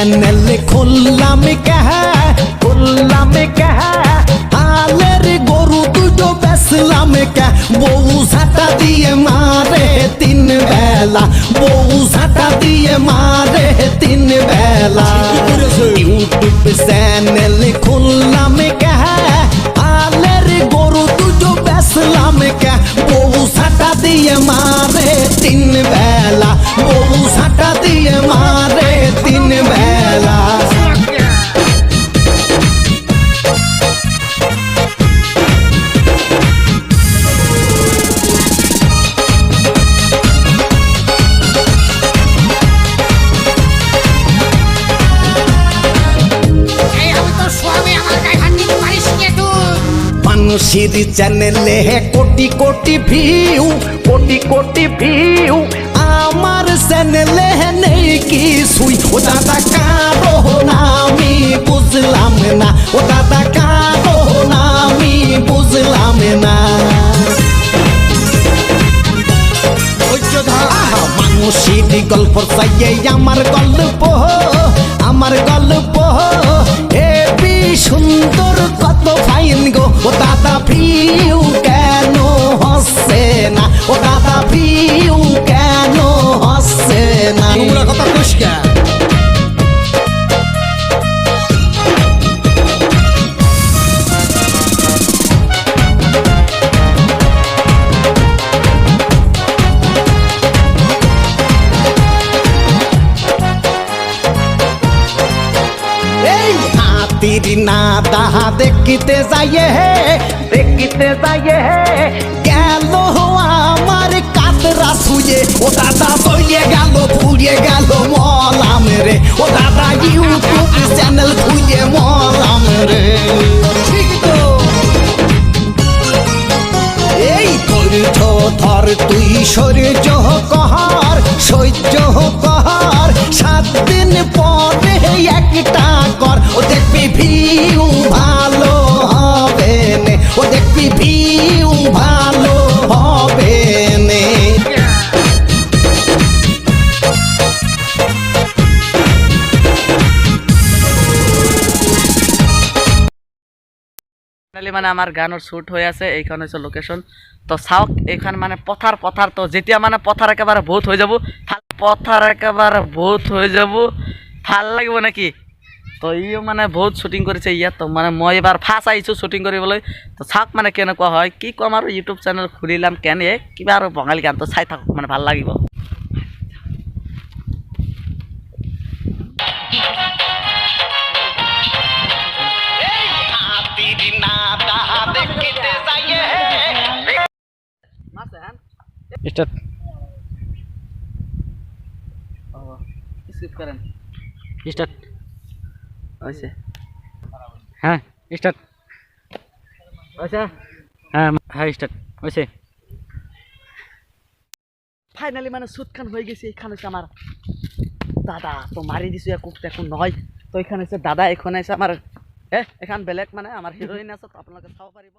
channel খুললাম কহ হালের গরু দুটো বেচলাম কে বউ ঝাঁটা দিয়ে মারে 3 বেলা বউ ঝাঁটা দিয়ে মারে 3 বেলা ইউটিউব চ্যানেল খুললাম কহ হালের গরু দুটো বেচলাম কে বউ ঝাঁটা দিয়ে মারে 3 বেলা বউ ঝাঁটা দিয়ে মারে 3 বেলা মানুষের চ্যানেলে কোটি কোটি ভিউ আমার চ্যানেলে নেই কিছুই ও দাদা কারো না আমি বুঝলাম না ও দাদা কারো না আমি বুঝলাম না মানুষের গল্প চাইয়ে আমার গল্প হেবি সুন্দর কত ফাইন গো ও দাদা ভিউ কেন হচ্ছে না ও দাদা ভিউ কেন হচ্ছে না তোমরা কথা পরিষ্কার না দাহা দেখিতে যাইয়ে গেল আমার কাতরা শুয়ে ও দাদা চলে গেল ফুরিয়ে গেল মলাম রে ও দাদা ইউটিউব চ্যানেল খুলে মলাম রে ঠিক তো এই ধৈর্য ধর তুই সহ্য কর 7 দিন পরে একটা কর ও দেখবি ভিউ ভালো হবে নে ও দেখবি ভিউ ভালো হবে নে মানে আমার গানের শুট হয়ে আছে এইখানে হচ্ছে লোকেশন তো সাউক এখানে মানে পথার তো যেতিয়া মানে পথার একেবারে বহুত হয়ে যাব ভাল লাগিব নাকি তো ইও মানে বহুত শুটিং করেছে ইয়াত তো মানে মই এবার ফার্স্ট আইছো শুটিং কৰিবলৈ তো চাওক মানে কেনেকুৱা হয় কি কম আৰু ইউটিউব চেনেল খুলিলাম কেনে কিবা আৰু বঙালী গান তো চাই থাকক মানে ভাল লাগিব स्टार्ट स्किप करें स्टार्ट वैसे हाँ स्टार्ट वैसे हाँ हाँ स्टार्ट वैसे ফাইনালি মানে শুট খান হয়ে গেছে এখানে হচ্ছে আমার দাদা তো মারি দিছো একো দেখো নয় তো এখানে হচ্ছে দাদা এখানে আছে আমার এখান বেলেগ মানে আমার হিরোইন আছে তো আপনারা চাব পাৰিব